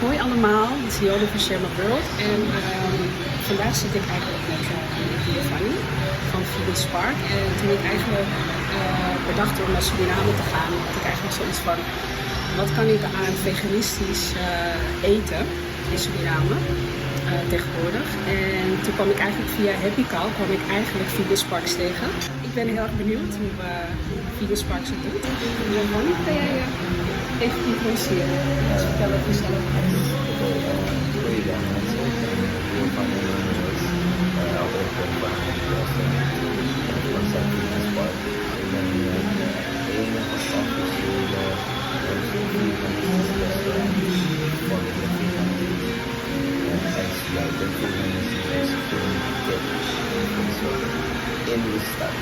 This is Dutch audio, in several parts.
Hoi allemaal, dit is Jode van Share My World en vandaag zit ik eigenlijk met Giovanni van Vegan Spark. En toen ik eigenlijk bedacht om naar Suriname te gaan, had ik eigenlijk zoiets van, wat kan ik aan veganistisch eten in Suriname tegenwoordig. En toen kwam ik eigenlijk via Happy Cow Vegan Sparks tegen. Ik ben heel erg benieuwd hoe Vegan Sparks het doet. Giovanni, kan jij even introduceren? Dus vertellen wat je zelf Goeiedag mensen, heel fijn dat je er is. Altijd een van Vegan Spark. Ik ben de enige afgestuurde van de in de stad.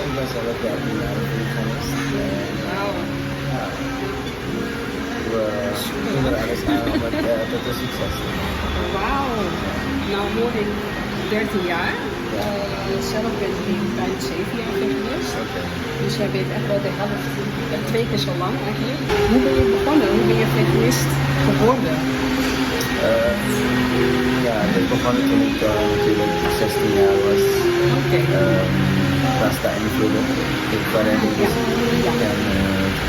Ik ben zelf 13 jaar veganist. We doen er alles aan om het tot een succes te maken. Wauw, nou hoor ik 13 jaar. Zelf ben ik bijna 7 jaar veganist. Dus jij bent echt wel de helft, 2 keer zo lang eigenlijk. Hoe ben je begonnen? Hoe ben je veganist geworden? Ja, ik begon toen ik natuurlijk 16 jaar was. Rasta invloeden. Ik was en toen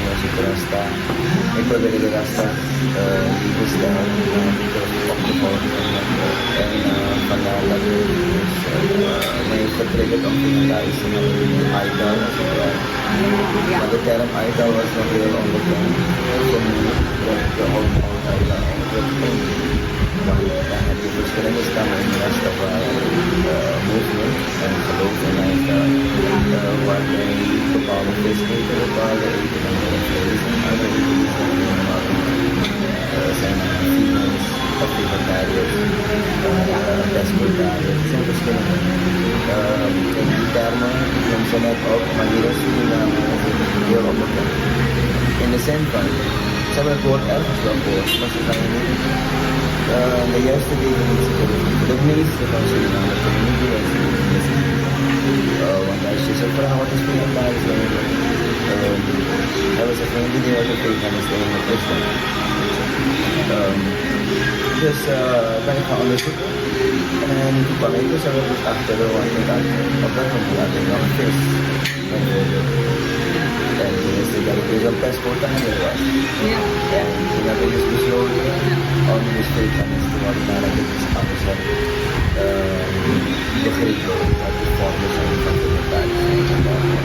was ik Rasta. Ik probeerde de Rasta die bestellen op te volgen. En vandaar dat ik mij getriggerd om te luisteren naar Idol. Maar de term Idol was nog heel onbekend. De oude Idol eigenlijk. Dan heb je verschillende stammen in de Rastafari movement en geloof in waarbij bepaalde vis eten, bepaalde eten en vlees en andere eten zijn vegans of vegetariërs, pescatariërs, het zijn verschillende. In die termen noemen ze net ook, maar hier in Suriname is het heel onbekend. In de zin van, ze hebben het woord ergens wel gehoord, maar ze gaan niet de juiste definitie kunnen. De meeste van Suriname kunnen niet de juiste definitie. Want als je zo vraagt wat is vegetarisch eigenlijk, hebben ze geen idee wat een veganist eigenlijk is. Dus ben ik gaan onderzoeken. En toen kwam ik dus achter, want ik had op dat moment had ik nog vis. En toen wist ik dat ik dus een pescatariër was. En toen heb ik dus besloten om dus veganist te worden, nadat ik dus anders had begrepen dat de vormen zijn van vegetarisch.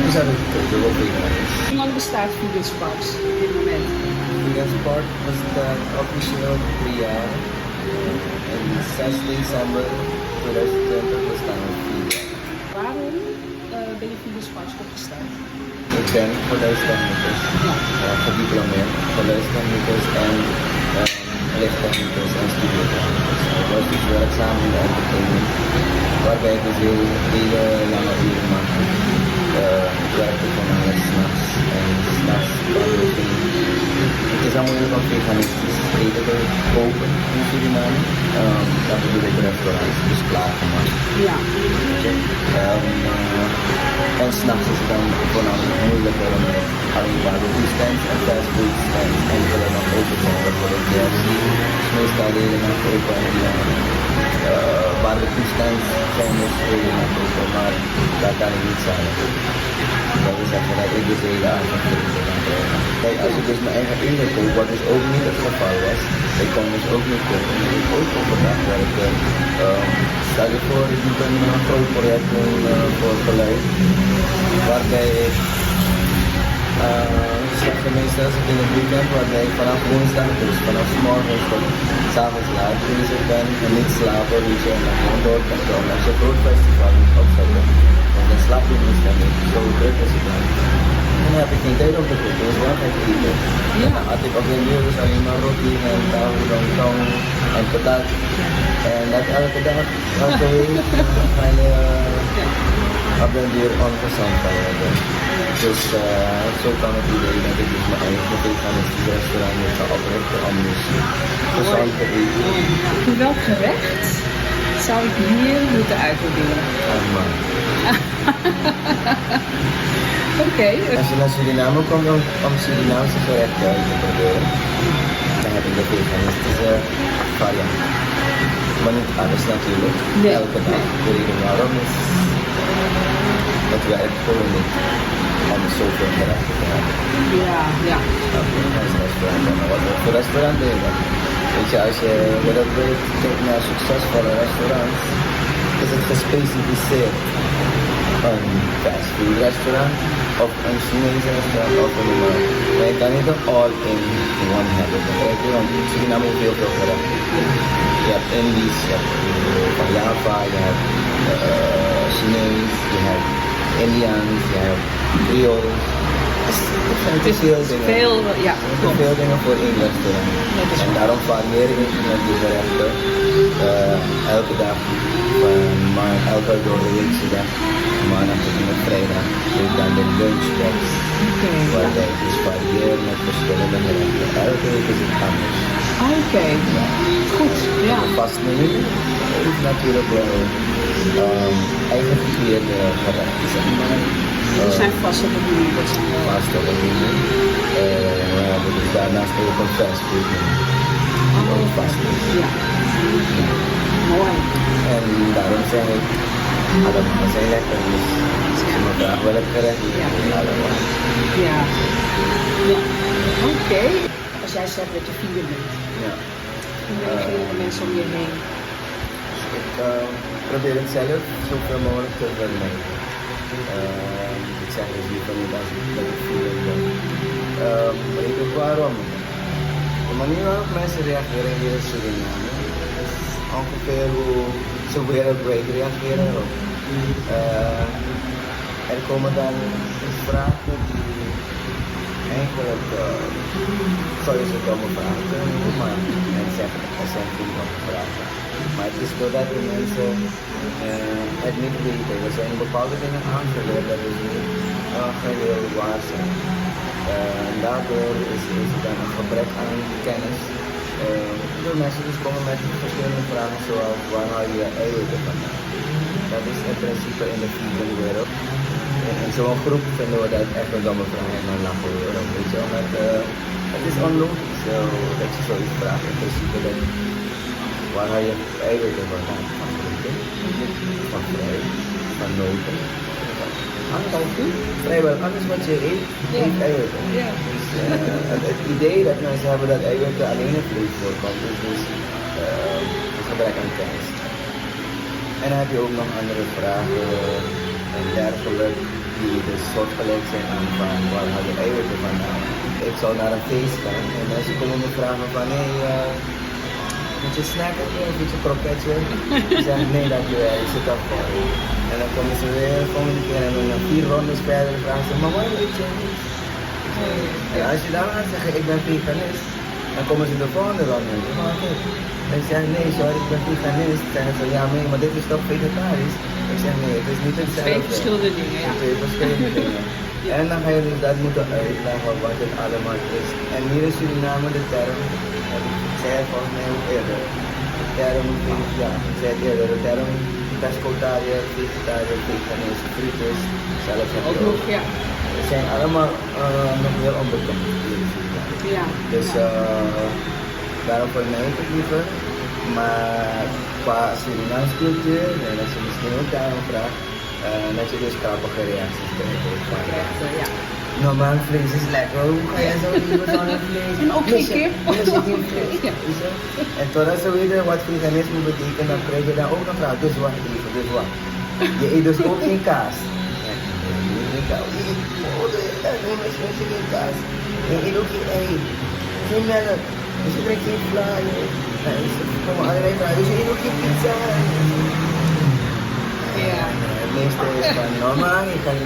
Dus heb ik gekozen voor veganist. Hoe lang bestaat Vegan Sparks op dit moment? Vegan Spark bestaat officieel 3 jaar. En 6 december 2020 bestaan we 4 jaar. Waarom ben je Vegan Sparks opgestart? Ik ben geluidstechnicus, gediplomeerd geluidstechnicus en lichttechnicus en studiotechnicus. Ik was dus werkzaam in de entertainment, waarbij ik dus hele lange uren maakte. Ik werkte voornamelijk s'nachts en s'nachts kwam dus het is al moeilijk om veganistisch eten te kopen in Suriname. Dat bedoel ik restaurants, dus klaargemaakt. Ja. En s'nachts is het dan voornamelijk moeilijker om alleen barbecue stands en fastfood stands enkele nog open zijn. Bijvoorbeeld KFC is meestal de hele nacht open en barbecue stands zijn dus de hele nacht open, maar dat kan ik niet zijn. Dat wil zeggen dat ik dus de hele avond kan. Kijk, als ik dus mijn eigen eten koop, wat dus ook niet het geval was, ik kon dus ook niet kopen. Ik heb ook overdag werken. Stel je voor, ik doe een groot project voor geluid, waarbij ik meestal in het weekend, waarbij ik vanaf woensdag, dus vanaf 's morgens tot 's avonds laat bezig ben en niet slapen, weet je, en dan gewoon door kan komen. Als je een groot festival moet opzetten, dan slaap je meestal niet, zo druk is het dan. En dan heb ik geen tijd om te koken, dus wel ga ik eten. Ja. Dan had ik op de nieuw dus alleen maar roti en tang en patat. En dat elke dag was zo heel, dan ga je op den duur ongezond kan worden. Dus zo kwam het idee dat ik dus mijn eigen veganistisch restaurant moet gaan oprichten om dus gezond te eten. Welk gerecht zou ik hier moeten uitproberen? Oh man. Oké. Als je naar Suriname komt om Surinaamse gerechten uit te proberen, dan heb ik de veganistische variant. Maar niet alles natuurlijk. Nee, Elke dag. nee. De reden waarom is, het werkt gewoon niet om zoveel gerechten te hebben. Ja. Als restaurant. Maar wat voor restaurant doe je dat? Weet je, als je wereldwijd kijkt naar succesvolle restaurants, is het gespecificeerd. Een fastfood restaurant of een Chinese restaurant of een normaal. Maar je kan niet een all-in one hebben. Begrijp je? Want Suriname heeft heel veel gerechten. Je hebt Indisch, je hebt van Java, je hebt Chinees, je hebt Indiaans, je hebt Creole. Het is veel dingen. Veel, ja. Er zijn veel dingen voor één restaurant. En daarom varieer ik met die gerechten elke dag. Maar elke doordeweekse dag, maandag tot en met vrijdag, doe ik dan de lunchbox. Waarbij ik dus varieer met verschillende gerechten. Elke week is het anders. Oké. Goed, ja. Vast menu is natuurlijk wel eigen gecreëerde gerechten, zeg maar. Die zijn vast op het menu. Dat zijn wel... Vast op het menu. We hebben dus daarnaast ook een fastfood menu. Ook vast menu. Ja. Mooi. En daarom zeg ik, allemaal zijn lekker. Dus als je me vraagt welk gerecht, allemaal. Ja. Oké. Als jij zegt dat je vegan bent, Ja. hoe reageren mensen om je heen? Ik probeer het zelf zoveel mogelijk te vermijden. Ik zeg dus liever niet als ik vegan ben. Weet je waarom? De manier waarop mensen reageren hier in Suriname is ongeveer hoe ze wereldwijd reageren erop. Er komen dan vragen die eigenlijk zou je ze domme vragen kunnen noemen, maar mensen zeggen er zijn geen domme vragen. Maar het is doordat de mensen het niet weten. We zijn bepaalde dingen aangeleerd dat we niet geheel waar zijn. En daardoor is er dan een gebrek aan kennis. Veel mensen dus komen met verschillende vragen zoals waar haal je eiwitten vandaan? Dat is in principe in de vegan wereld. In zo'n groep vinden we dat echt een domme vraag en dan lachen we erom. Weet je wel, het is onlogisch dat je zoiets vraagt in principe. Dat, waar haal je eiwitten vandaan? Van groenten, van fruit, van noten. Vrijwel alles wat je eet, heeft eiwitten. Dus, het idee dat mensen hebben dat eiwitten alleen in vlees voorkomt, is dus een gebrek aan kennis. En dan heb je ook nog andere vragen en dergelijke die dus soortgelijk zijn aan van waar haal je eiwitten vandaan. Ik zou naar een feest gaan en mensen komen me vragen van moet je snacken of moet je kroketje? Ik zeg nee dankjewel, ik zit af voor. En dan komen ze weer volgende keer en dan 4 rondes verder en vragen ze, maar wat weet je niet? En als je dan gaat zeggen ik ben veganist, dan komen ze de volgende ronde. En ik zeg nee sorry ik ben veganist. Dan zeggen ze ja maar dit is toch vegetarisch? Ik zeg nee het is niet hetzelfde. Twee verschillende dingen, ja. Twee verschillende dingen. En dan ga je dus dat moeten uitleggen wat het allemaal is. En hier in Suriname de term, ik zei het volgens mij ook eerder, de term, ik zei het eerder, de term pescotariër, vegetariër, veganist, frieters, zelfs heb je ook. Ja. Het zijn allemaal nog heel onbekend hier in Suriname. Ja. Dus daarom vermijd ik het liever. Maar qua Surinaamse cultuur, en als je misschien ook daarom vraagt, dat je dus grappige reacties krijgt. Ja. Normaal vlees is lekker, hoe ga jij zo liever zonder vlees? En ook geen kip. Mis je geen vlees? Ja. En totdat ze weten wat veganisme betekent, dan krijg je daar ook nog vraag. Dus wat even, dus wat? Je eet dus ook geen kaas. Je eet geen kaas. Je eet ook geen ei. Geen melk. Dus je drinkt geen vla. Er komen allerlei vragen. Dus je eet ook geen pizza. Ja. Het meeste is van normaal, ik kan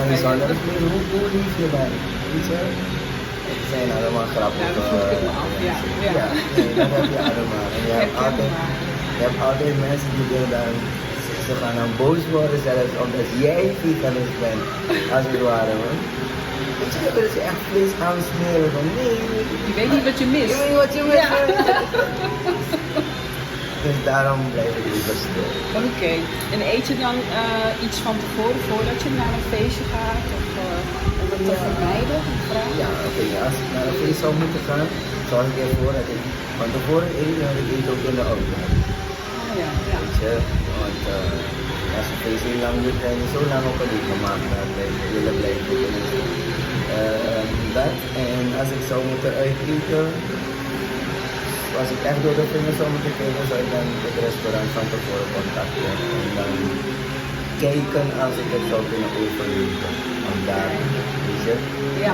niet zonder vlees, hoe lief je bent, weet je? Het zijn allemaal grappig. Ja, dat vroeg ik me af, ja. Nee, dat heb je allemaal. En je hebt altijd mensen die willen dan, ze gaan dan boos worden zelfs omdat jij veganist bent, als het ware hoor. Weet je, dan willen ze echt vlees aansmeren van nee. Je weet niet wat je mist. Je weet niet wat je mist. Ja. Dus daarom blijf ik liever stil. Oké. En eet je dan iets van tevoren voordat je naar een feestje gaat? Of om het te vermijden? Ja, oké. Als ik naar een feest zou moeten gaan, zorg ik ervoor dat ik van tevoren eet en ik eet ook in de auto. Ah, ja. Weet je, want als een feest heel lang duurt, dan is zo lang op een week gemaakt dat ik willen blijven. Dat, en als ik zou moeten uiteten, als ik echt door de vingers zou moeten kijken, zou ik dan het restaurant van tevoren contacten en dan kijken als ik het zou kunnen overleven. Want daar, weet je, Ja.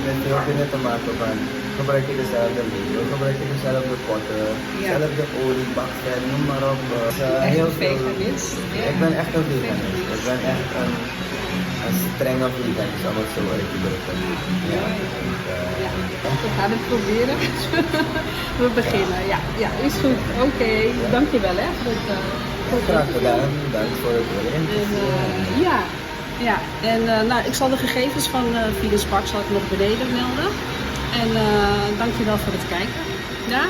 met veel dingen te maken van, gebruik je dezelfde middel, gebruik je dezelfde potten, Ja. dezelfde olie, bakvet, noem maar op. Echt Heel een veel. veganist? Ja. Ik ben echt een veganist. Ik ben echt een strenge veganist, om het zo uit te drukken. Ja. Ja, we gaan het proberen. We beginnen. Ja, is goed. Oké, dankjewel hè. Voor Graag gedaan, dank voor het willen. ja. En nou, ik zal de gegevens van Fides Spark zal ik nog beneden melden. En dankjewel voor het kijken. Ja.